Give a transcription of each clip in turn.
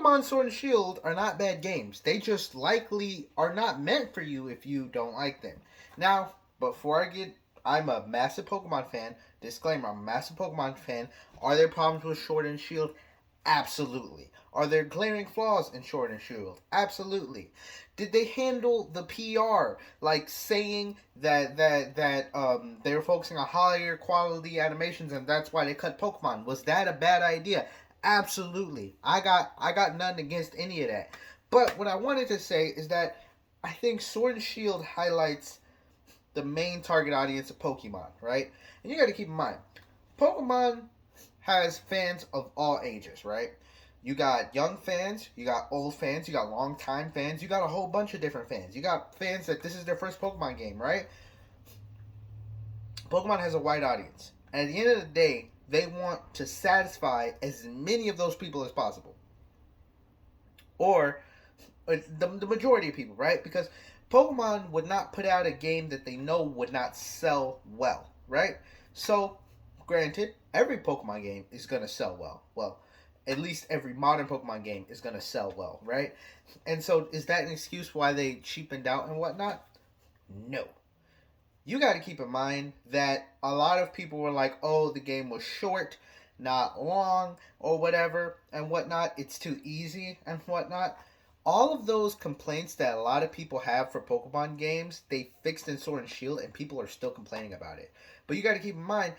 Pokemon Sword and Shield are not bad games. They just likely are not meant for you if you don't like them. Now, before I get, I'm a massive Pokemon fan. Disclaimer: I'm a massive Pokemon fan. Are there problems with Sword and Shield? Absolutely. Are there glaring flaws in Sword and Shield? Absolutely. Did they handle the PR, like saying that they were focusing on higher quality animations and that's why they cut Pokemon? Was that a bad idea? Absolutely. I got nothing against any of that. But what I wanted to say is that I think Sword and Shield highlights the main target audience of Pokemon, right? And you got to keep in mind, Pokemon has fans of all ages, right? You got young fans, you got old fans, you got long time fans, you got a whole bunch of different fans. You got fans that this is their first Pokemon game, right? Pokemon has a wide audience. And at the end of the day, they want to satisfy as many of those people as possible. Or the majority of people, right? Because Pokemon would not put out a game that they know would not sell well, right? So, granted, every Pokemon game is going to sell well. Well, at least every modern Pokemon game is going to sell well, right? And so, is that an excuse why they cheapened out and whatnot? No. You got to keep in mind that a lot of people were like, oh, the game was short, not long, or whatever, and whatnot. It's too easy, and whatnot. All of those complaints that a lot of people have for Pokemon games, they fixed in Sword and Shield, and people are still complaining about it. But you got to keep in mind,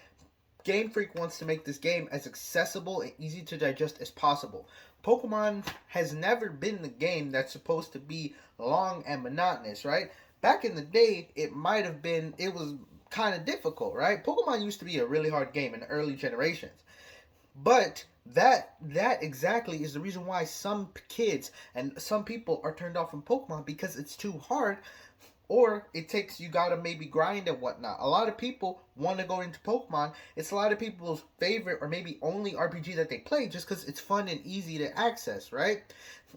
Game Freak wants to make this game as accessible and easy to digest as possible. Pokemon has never been the game that's supposed to be long and monotonous, right? Back in the day, it might have been, it was kind of difficult, right? Pokemon used to be a really hard game in the early generations. But that exactly is the reason why some kids and some people are turned off from Pokemon, because it's too hard, or it takes, you gotta maybe grind and whatnot. A lot of people want to go into Pokemon. It's a lot of people's favorite or maybe only RPG that they play just because it's fun and easy to access, right?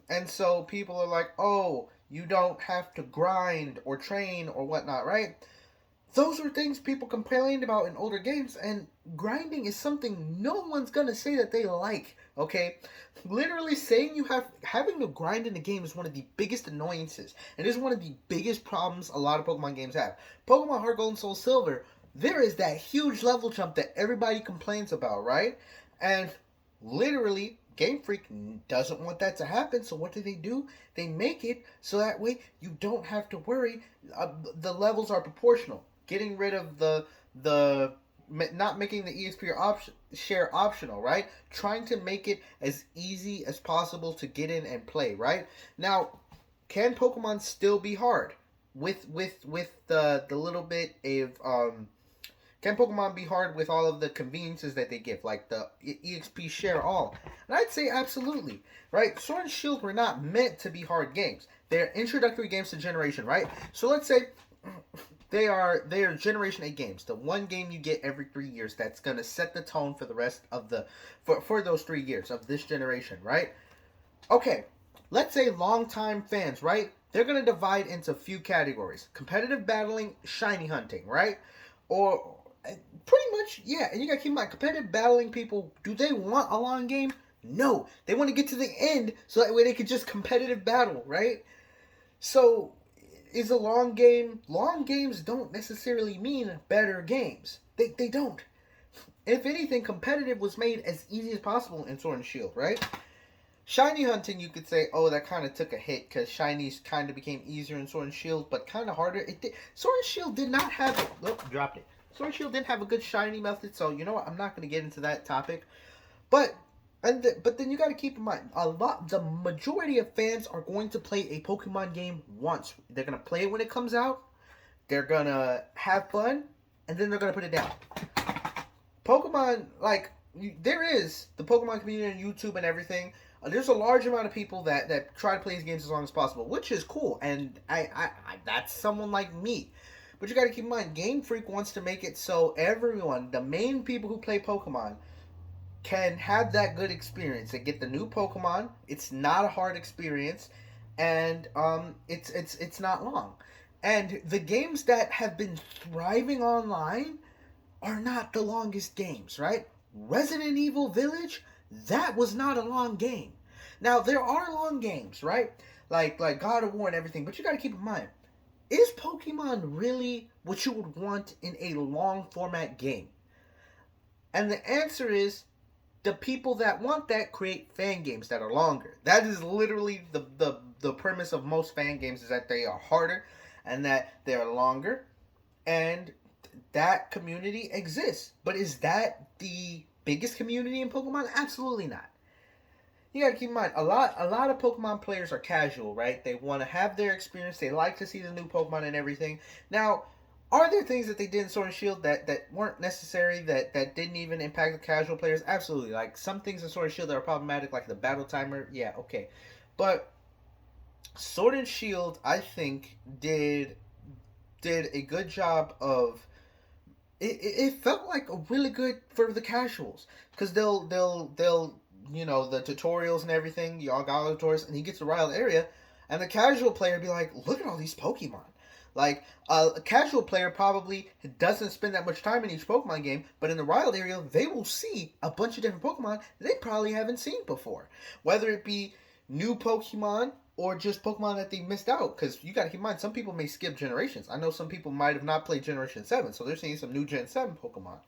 And so people are like, oh, you don't have to grind or train or whatnot, right? Those are things people complained about in older games, and grinding is something no one's gonna say that they like. Okay, literally saying you have having to grind in the game is one of the biggest annoyances, and is one of the biggest problems a lot of Pokemon games have. Pokemon Heart Gold and Soul Silver, there is that huge level jump that everybody complains about, right? And literally, Game Freak doesn't want that to happen, so what do? They make it so that way you don't have to worry. The levels are proportional, getting rid of the not making the EXP share optional, right? Trying to make it as easy as possible to get in and play, right? Now, can Pokemon still be hard with the little bit of can Pokemon be hard with all of the conveniences that they give, like the EXP share all? And I'd say absolutely, right? Sword and Shield were not meant to be hard games. They're introductory games to generation, right? So let's say they are Generation 8 games. The one game you get every 3 years that's gonna set the tone for the rest of the for those 3 years of this generation, right? Okay, let's say longtime fans, right? They're gonna divide into a few categories: competitive battling, shiny hunting, right? Or pretty much, yeah. And you gotta keep in mind, competitive battling people, do they want a long game? No, they want to get to the end so that way they could just competitive battle, right? So is a long game. Long games don't necessarily mean better games. They don't. If anything, competitive was made as easy as possible in Sword and Shield, right? Shiny hunting, you could say, oh, that kind of took a hit because shinies kind of became easier in Sword and Shield, but kind of harder. Sword and Shield did not have. Oh, dropped it. Sword and Shield didn't have a good shiny method, so you know what? I'm not going to get into that topic. But but then you got to keep in mind, the majority of fans are going to play a Pokemon game once. They're going to play it when it comes out. They're going to have fun, and then they're going to put it down. Pokemon, like, there is the Pokemon community on YouTube and everything. There's a large amount of people that try to play these games as long as possible, which is cool, and I that's someone like me. But you got to keep in mind, Game Freak wants to make it so everyone, the main people who play Pokemon, can have that good experience. They get the new Pokemon. It's not a hard experience, and it's not long. And the games that have been thriving online are not the longest games, right? Resident Evil Village, that was not a long game. Now there are long games, right? Like God of War and everything, but you got to keep in mind, is Pokemon really what you would want in a long format game? And the answer is the people that want that create fan games that are longer. That is literally the premise of most fan games, is that they are harder and that they are longer, and that community exists. But is that the biggest community in Pokemon? Absolutely not. You gotta keep in mind, a lot of Pokemon players are casual, right? They want to have their experience. They like to see the new Pokemon and everything. Now, are there things that they did in Sword and Shield that weren't necessary, that didn't even impact the casual players? Absolutely. Like some things in Sword and Shield that are problematic, like the battle timer. Yeah, okay, but Sword and Shield, I think, did a good job of it felt like a really good for the casuals, because they'll the tutorials and everything. Y'all got all the tutorials, and he gets to Wild Area, and the casual player be like, "Look at all these Pokemon." Like a casual player probably doesn't spend that much time in each Pokemon game, but in the Wild Area, they will see a bunch of different Pokemon they probably haven't seen before, whether it be new Pokemon or just Pokemon that they missed out. Because you got to keep in mind, some people may skip generations. I know some people might have not played Generation 7, so they're seeing some new Gen 7 Pokemon.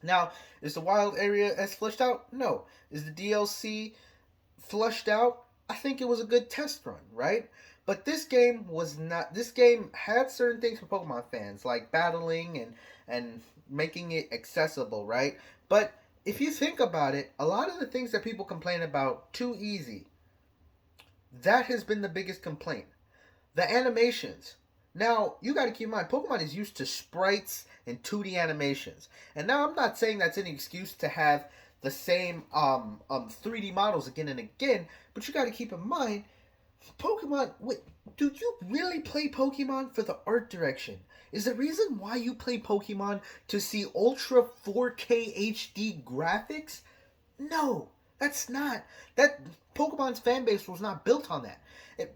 Now, is the wild area as fleshed out? No. Is the DLC flushed out? I think it was a good test run, right? But this game was not. This game had certain things for Pokemon fans, like battling and making it accessible, right? But if you think about it, a lot of the things that people complain about too easy, that has been the biggest complaint. The animations. Now, you got to keep in mind, Pokemon is used to sprites and 2D animations. And now I'm not saying that's an excuse to have the same 3D models again and again, but you got to keep in mind, Pokemon, wait, do you really play Pokemon for the art direction? Is the reason why you play Pokemon to see Ultra 4K HD graphics? No, that's not. That Pokemon's fan base was not built on that.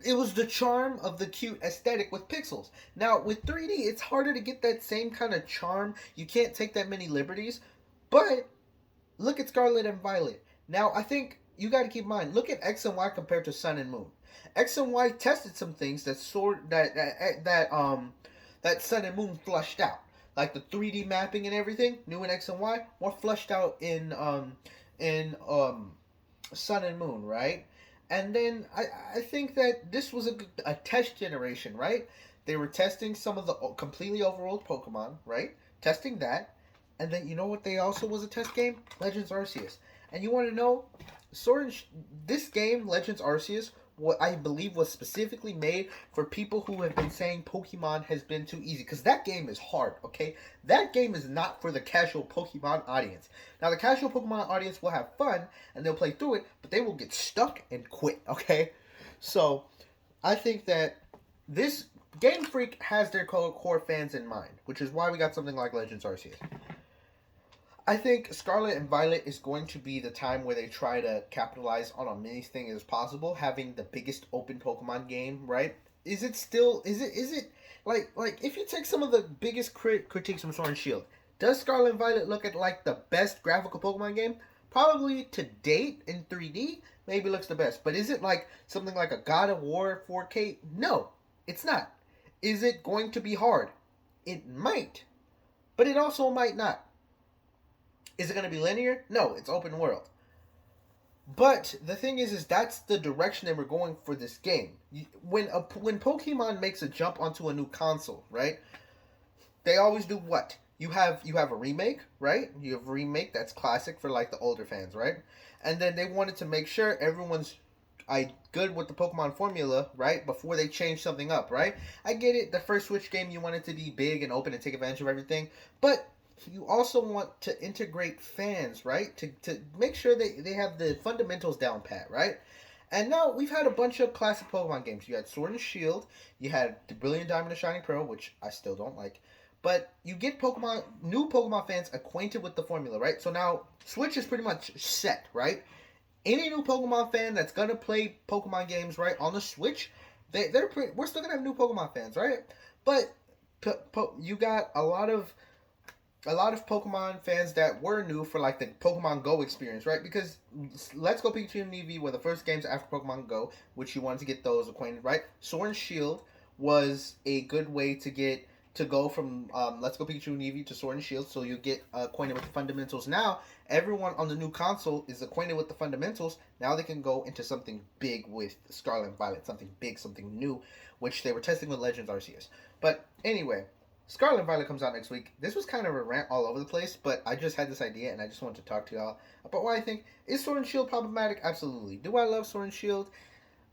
It was the charm of the cute aesthetic with pixels. Now, with 3D, it's harder to get that same kind of charm. You can't take that many liberties. But look at Scarlet and Violet. Now, I think you got to keep in mind, look at X and Y compared to Sun and Moon. X and Y tested some things that Sun and Moon flushed out, like the 3D mapping and everything. New in X and Y, more flushed out in Sun and Moon, right? And then I think that this was a test generation, right? They were testing some of the completely overworld Pokemon, right? Testing that. And then you know what they also was a test game? Legends Arceus. And you want to know, this game, Legends Arceus, what I believe was specifically made for people who have been saying Pokemon has been too easy. Because that game is hard, okay? That game is not for the casual Pokemon audience. Now, the casual Pokemon audience will have fun, and they'll play through it, but they will get stuck and quit, okay? So, I think that this Game Freak has their core fans in mind, which is why we got something like Legends Arceus. I think Scarlet and Violet is going to be the time where they try to capitalize on as many things as possible, having the biggest open Pokemon game, right? Is it like if you take some of the biggest critiques from Sword and Shield, does Scarlet and Violet look at like the best graphical Pokemon game? Probably to date in 3D, maybe looks the best. But is it like something like a God of War 4K? No, it's not. Is it going to be hard? It might, but it also might not. Is it going to be linear? No, it's open world. But the thing is that's the direction that we're going for this game. When Pokemon makes a jump onto a new console, right? They always do what? You have a remake, right? You have a remake that's classic for like the older fans, right? And then they wanted to make sure everyone's good with the Pokemon formula, right? Before they change something up, right? I get it. The first Switch game, you want it to be big and open and take advantage of everything, but you also want to integrate fans, right? To make sure they have the fundamentals down pat, right? And now we've had a bunch of classic Pokemon games. You had Sword and Shield, you had the Brilliant Diamond and Shining Pearl, which I still don't like. But you get new Pokemon fans acquainted with the formula, right? So now Switch is pretty much set, right? Any new Pokemon fan that's gonna play Pokemon games, right, on the Switch, we're still gonna have new Pokemon fans, right? But you got a lot of a lot of Pokemon fans that were new for like the Pokemon Go experience, right? Because Let's Go Pikachu and Eevee were the first games after Pokemon Go, which you wanted to get those acquainted, right? Sword and Shield was a good way to go from Let's Go Pikachu and Eevee to Sword and Shield, so you get acquainted with the fundamentals. Now everyone on the new console is acquainted with the fundamentals. Now they can go into something big with Scarlet and Violet, something big, something new, which they were testing with Legends Arceus. But anyway, Scarlet and Violet comes out next week. This was kind of a rant all over the place, but I just had this idea and I just wanted to talk to y'all about why I think, is Sword and Shield problematic? Absolutely. Do I love Sword and Shield?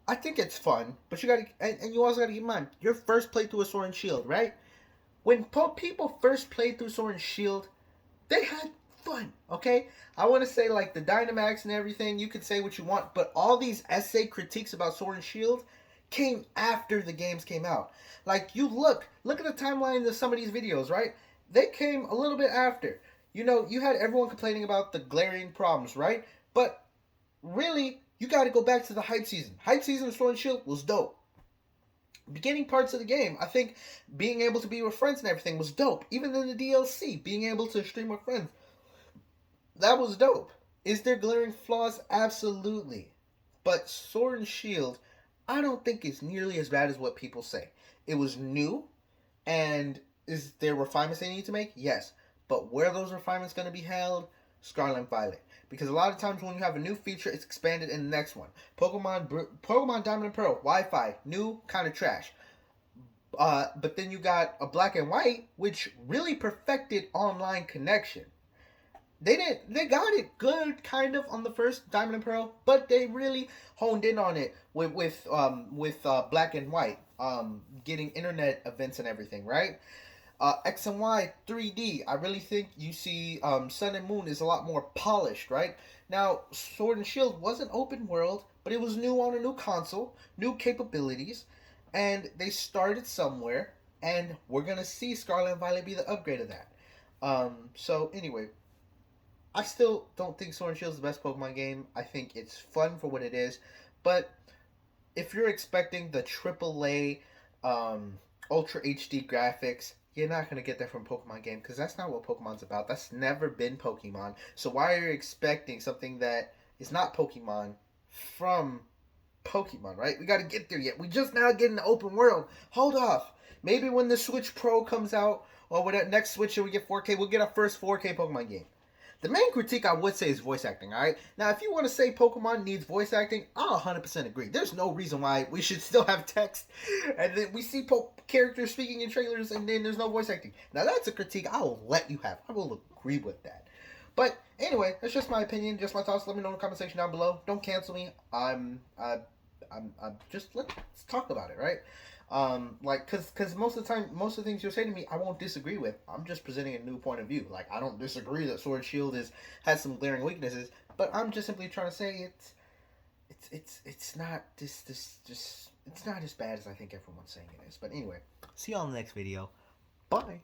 I think it's fun, but you gotta, and you also gotta keep in mind, your first playthrough of Sword and Shield, right? When people first played through Sword and Shield, they had fun, okay? I want to say, like, the Dynamax and everything, you could say what you want, but all these essay critiques about Sword and Shield came after the games came out. Like, you look at the timeline of some of these videos, right? They came a little bit after. You know, you had everyone complaining about the glaring problems, right? But really, you got to go back to the hype season. Hype season of Sword and Shield was dope. Beginning parts of the game, I think being able to be with friends and everything was dope. Even in the DLC, being able to stream with friends, that was dope. Is there glaring flaws? Absolutely. But Sword and Shield, I don't think is nearly as bad as what people say. It was new, and is there refinements they need to make? Yes. But where are those refinements going to be held? Scarlet and Violet. Because a lot of times when you have a new feature, it's expanded in the next one. Pokemon Diamond and Pearl, Wi-Fi, new, kind of trash. But then you got a Black and White, which really perfected online connection. They got it good kind of on the first Diamond and Pearl, but they really honed in on it with Black and White, getting internet events and everything, right? X and Y 3D, I really think you see Sun and Moon is a lot more polished, right? Now, Sword and Shield wasn't open world, but it was new on a new console, new capabilities, and they started somewhere, and we're gonna see Scarlet and Violet be the upgrade of that. So anyway, I still don't think Sword and Shield is the best Pokemon game. I think it's fun for what it is, but if you're expecting the AAA, Ultra HD graphics, you're not gonna get that from Pokemon game because that's not what Pokemon's about. That's never been Pokemon. So why are you expecting something that is not Pokemon from Pokemon? Right? We got to get there yet. We just now get in the open world. Hold off. Maybe when the Switch Pro comes out or when that next Switch and we get 4K, we'll get our first 4K Pokemon game. The main critique I would say is voice acting, alright? Now, if you want to say Pokemon needs voice acting, I'll 100% agree. There's no reason why we should still have text, and then we see characters speaking in trailers, and then there's no voice acting. Now, that's a critique I will let you have. I will agree with that. But anyway, that's just my opinion, just my thoughts. Let me know in the comment section down below. Don't cancel me. I'm just let's talk about it, right? Like, cause most of the time, most of the things you'll say to me, I won't disagree with. I'm just presenting a new point of view. Like, I don't disagree that Sword Shield has some glaring weaknesses, but I'm just simply trying to say it's not it's not as bad as I think everyone's saying it is. But anyway, see y'all in the next video. Bye.